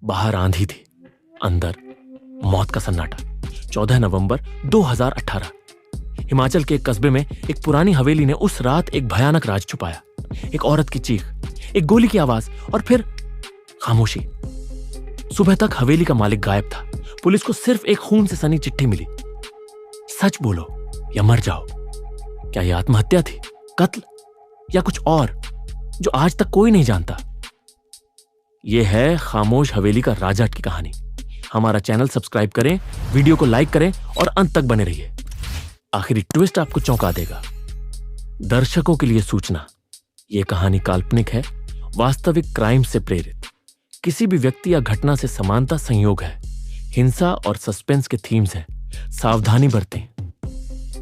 बाहर आंधी थी, अंदर मौत का सन्नाटा। 14 नवंबर 2018। हिमाचल के एक कस्बे में एक पुरानी हवेली ने उस रात एक भयानक राज छुपाया। एक औरत की चीख, एक गोली की आवाज और फिर खामोशी। सुबह तक हवेली का मालिक गायब था। पुलिस को सिर्फ एक खून से सनी चिट्ठी मिली। सच बोलो या मर जाओ। क्या यह आत्महत्या थी, कत्ल या कुछ और जो आज तक कोई नहीं जानता? यह है खामोश हवेली का राजा की कहानी। हमारा चैनल सब्सक्राइब करें, वीडियो को लाइक करें और अंत तक बने रहिए। आखिरी ट्विस्ट आपको चौंका देगा। दर्शकों के लिए सूचना, यह कहानी काल्पनिक है, वास्तविक क्राइम से प्रेरित। किसी भी व्यक्ति या घटना से समानता संयोग है। हिंसा और सस्पेंस के थीम्स हैं। सावधानी बरतें।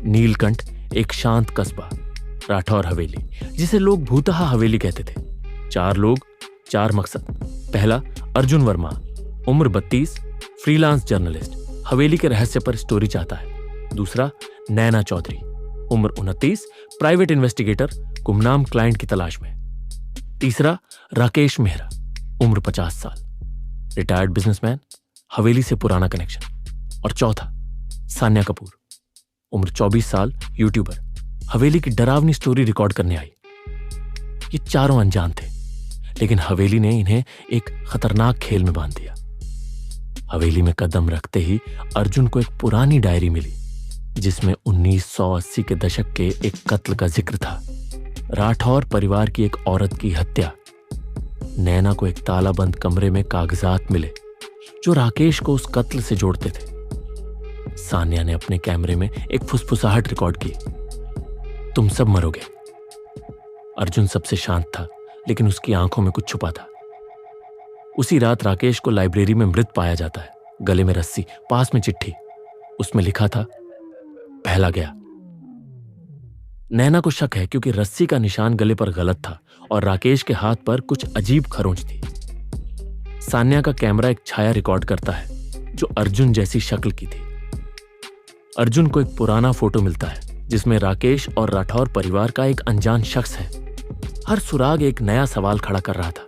नीलकंठ एक शांत कस्बा, राठौर हवेली, जिसे लोग भूतहा हवेली कहते थे। 4 लोग, 4 मकसद। पहला, अर्जुन वर्मा, उम्र 32, फ्रीलांस जर्नलिस्ट, हवेली के रहस्य पर स्टोरी चाहता है। दूसरा, नैना चौधरी, उम्र 29, प्राइवेट इन्वेस्टिगेटर, गुमनाम क्लाइंट की तलाश में। तीसरा, राकेश मेहरा, उम्र 50 साल, रिटायर्ड बिजनेसमैन, हवेली से पुराना कनेक्शन। और चौथा, सान्या कपूर, उम्र 24 साल, यूट्यूबर, हवेली की डरावनी स्टोरी रिकॉर्ड करने आई। ये चारों अनजान थे, लेकिन हवेली ने इन्हें एक खतरनाक खेल में बांध दिया। हवेली में कदम रखते ही अर्जुन को एक पुरानी डायरी मिली, जिसमें 1980 के दशक के एक कत्ल का जिक्र था। राठौर परिवार की एक औरत की हत्या। नैना को एक तालाबंद कमरे में कागजात मिले जो राकेश को उस कत्ल से जोड़ते थे। सान्या ने अपने कैमरे में एक फुसफुसाहट रिकॉर्ड की, तुम सब मरोगे। अर्जुन सबसे शांत था, लेकिन उसकी आंखों में कुछ छुपा था। उसी रात राकेश को लाइब्रेरी में मृत पाया जाता है, गले में रस्सी, पास में चिट्ठी। उसमें लिखा था, पहला गया। नैना को शक है क्योंकि रस्सी का निशान गले पर गलत था और राकेश के हाथ पर कुछ अजीब खरोंच थी। सान्या का कैमरा एक छाया रिकॉर्ड करता है जो अर्जुन जैसी शक्ल की थी। अर्जुन को एक पुराना फोटो मिलता है जिसमें राकेश और राठौर परिवार का एक अनजान शख्स है। हर सुराग एक नया सवाल खड़ा कर रहा था।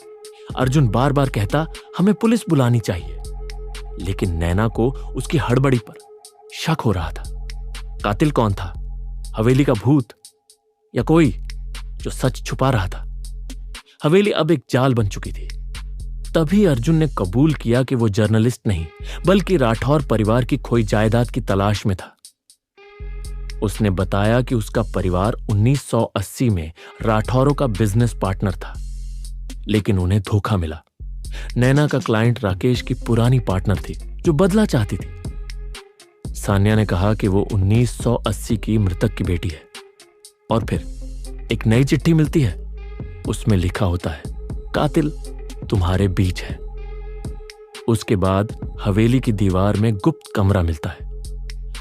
अर्जुन बार बार कहता, हमें पुलिस बुलानी चाहिए, लेकिन नैना को उसकी हड़बड़ी पर शक हो रहा था। कातिल कौन था? हवेली का भूत या कोई जो सच छुपा रहा था? हवेली अब एक जाल बन चुकी थी। तभी अर्जुन ने कबूल किया कि वो जर्नलिस्ट नहीं, बल्कि राठौर परिवार की खोई जायदाद की तलाश में था। उसने बताया कि उसका परिवार 1980 में राठौरों का बिजनेस पार्टनर था, लेकिन उन्हें धोखा मिला। नैना का क्लाइंट राकेश की पुरानी पार्टनर थी जो बदला चाहती थी। सान्या ने कहा कि वो 1980 की मृतक की बेटी है। और फिर एक नई चिट्ठी मिलती है। उसमें लिखा होता है, कातिल तुम्हारे बीच है। उसके बाद हवेली की दीवार में गुप्त कमरा मिलता है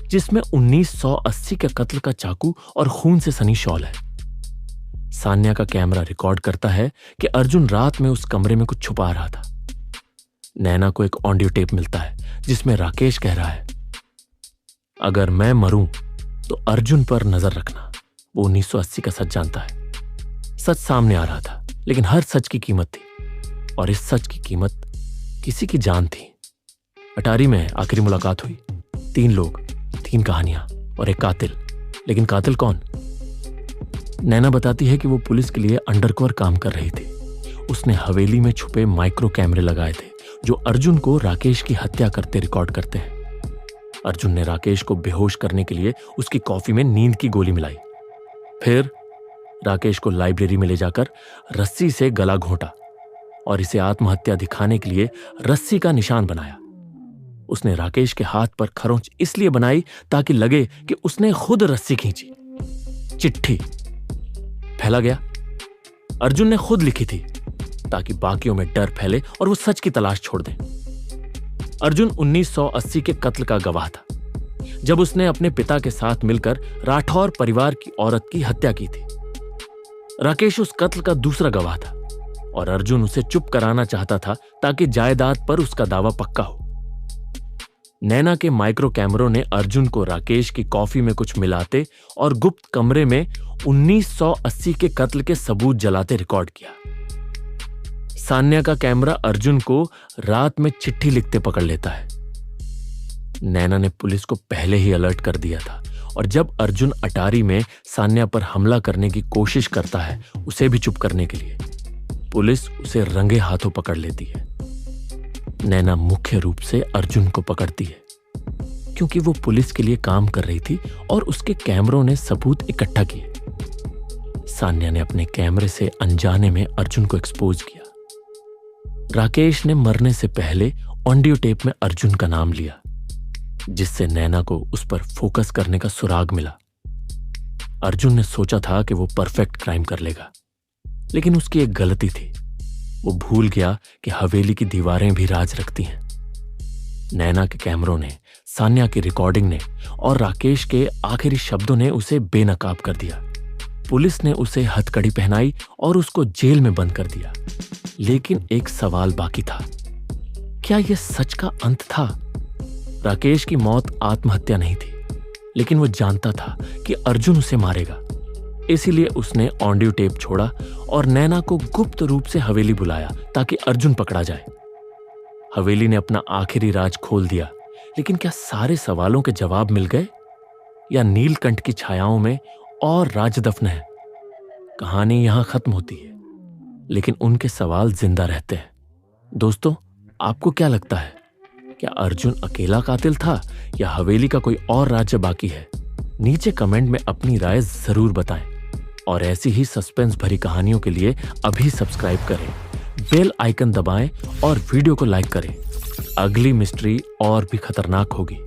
जिसमें 1980 के कत्ल का चाकू और खून से सनी शॉल है। सान्या का कैमरा रिकॉर्ड करता है कि अर्जुन रात में उस कमरे में कुछ छुपा रहा था। नैना को एक ऑडियो टेप मिलता है जिसमें राकेश कह रहा है, अगर मैं मरूं तो अर्जुन पर नजर रखना। वो 1980 का सच जानता है। सच सामने आ रहा था, लेकिन हर सच की कीमत थी, और इस सच की कीमत किसी की जान थी। अटारी में आखिरी मुलाकात हुई। 3 लोग, 3 कहानियां और एक कातिल। लेकिन कातिल कौन? नैना बताती है कि वो पुलिस के लिए अंडरकवर काम कर रही थी। उसने हवेली में छुपे माइक्रो कैमरे लगाए थे जो अर्जुन को राकेश की हत्या करते रिकॉर्ड करते हैं। अर्जुन ने राकेश को बेहोश करने के लिए उसकी कॉफी में नींद की गोली मिलाई। फिर राकेश को लाइब्रेरी में ले जाकर रस्सी से गला घोंटा और इसे आत्महत्या दिखाने के लिए रस्सी का निशान बनाया। उसने राकेश के हाथ पर खरोंच इसलिए बनाई ताकि लगे कि उसने खुद रस्सी खींची। चिट्ठी फैला गया। अर्जुन ने खुद लिखी थी ताकि बाकियों में डर फैले और वो सच की तलाश छोड़ दें। अर्जुन 1980 के कत्ल का गवाह था, जब उसने अपने पिता के साथ मिलकर राठौर परिवार की औरत की हत्या की थी। राकेश उस कत्ल का दूसरा गवाह था और अर्जुन उसे चुप कराना चाहता था ताकि जायदाद पर उसका दावा पक्का हो। नैना के माइक्रो कैमरों ने अर्जुन को राकेश की कॉफी में कुछ मिलाते और गुप्त कमरे में 1980 के कत्ल के सबूत जलाते रिकॉर्ड किया। सान्या का कैमरा अर्जुन को रात में चिट्ठी लिखते पकड़ लेता है। नैना ने पुलिस को पहले ही अलर्ट कर दिया था और जब अर्जुन अटारी में सान्या पर हमला करने की कोशिश करता है उसे भी चुप करने के लिए, पुलिस उसे रंगे हाथों पकड़ लेती है। नैना मुख्य रूप से अर्जुन को पकड़ती है क्योंकि वो पुलिस के लिए काम कर रही थी और उसके कैमरों ने सबूत इकट्ठा किए। सान्या ने अपने कैमरे से अनजाने में अर्जुन को एक्सपोज किया। राकेश ने मरने से पहले ऑडियो टेप में अर्जुन का नाम लिया, जिससे नैना को उस पर फोकस करने का सुराग मिला। अर्जुन ने सोचा था कि वो परफेक्ट क्राइम कर लेगा, लेकिन उसकी एक गलती थी। वो भूल गया कि हवेली की दीवारें भी राज रखती हैं। नैना के कैमरों ने, सान्या की रिकॉर्डिंग ने और राकेश के आखिरी शब्दों ने उसे बेनकाब कर दिया। पुलिस ने उसे हथकड़ी पहनाई और उसको जेल में बंद कर दिया। लेकिन एक सवाल बाकी था, क्या यह सच का अंत था? राकेश की मौत आत्महत्या नहीं थी, लेकिन वो जानता था कि अर्जुन उसे मारेगा। इसीलिए उसने ऑडियो टेप छोड़ा और नैना को गुप्त रूप से हवेली बुलाया ताकि अर्जुन पकड़ा जाए। हवेली ने अपना आखिरी राज खोल दिया, लेकिन क्या सारे सवालों के जवाब मिल गए या नीलकंठ की छायाओं में और राज दफन है? कहानी यहां खत्म होती है, लेकिन उनके सवाल जिंदा रहते हैं। दोस्तों, आपको क्या लगता है? क्या अर्जुन अकेला कातिल था या हवेली का कोई और राज्य बाकी है? नीचे कमेंट में अपनी राय जरूर बताएं और ऐसी ही सस्पेंस भरी कहानियों के लिए अभी सब्सक्राइब करें, बेल आइकन दबाएं और वीडियो को लाइक करें। अगली मिस्ट्री और भी खतरनाक होगी।